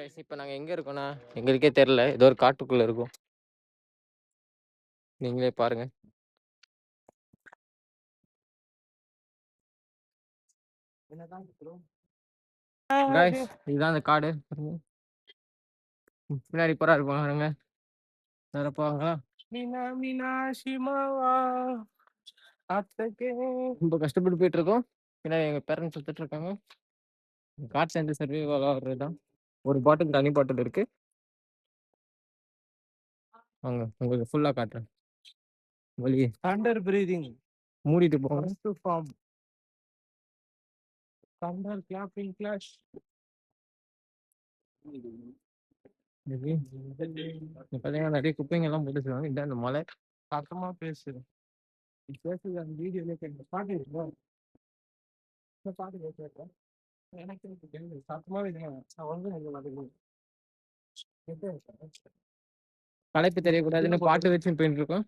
Guys இப்போ நாங்கள் எங்கே இருக்கோம்னா எங்களுக்கே தெரில, ஏதோ ஒரு காட்டுக்குள்ளே இருக்கோம். நீங்களே பாருங்க. கைஸ் இதுதான் அந்த காடு. பின்னாடி போறா இருப்பாங்க பாருங்க. நிரப்பாங்களா ரொம்ப கஷ்டப்பட்டு போயிட்டு இருக்கோம். பின்னாடி எங்கள் பேரண்ட்ஸ் சுத்திட்டு இருக்காங்க. காட் சென்டர் சர்வைவல் ஆகிறது தான். ஒரு பாட்டில் தனி பாட்டில் இருக்கு. வாங்க உங்களுக்கு ஃபுல்லாக காட்டுறேன். வழி அண்டர் பிரீதிங் மூடிட்டு போங்க. Form under clapping clash. பார்த்தீங்கன்னா நிறைய குப்பைங்க எல்லாம் போட்டு வச்சிருக்காங்க. இதான் இந்த மலை. சத்தமா பேசுது. பேசுது அந்த வீடியோல கேட்க பாட்டு இருக்கா? பாட்டு கேட்க எனக்கு சத்தமாவே களைப்பு தெரியக்கூடாதுன்னு பாட்டு வச்சு போயிட்டு இருக்கோம்.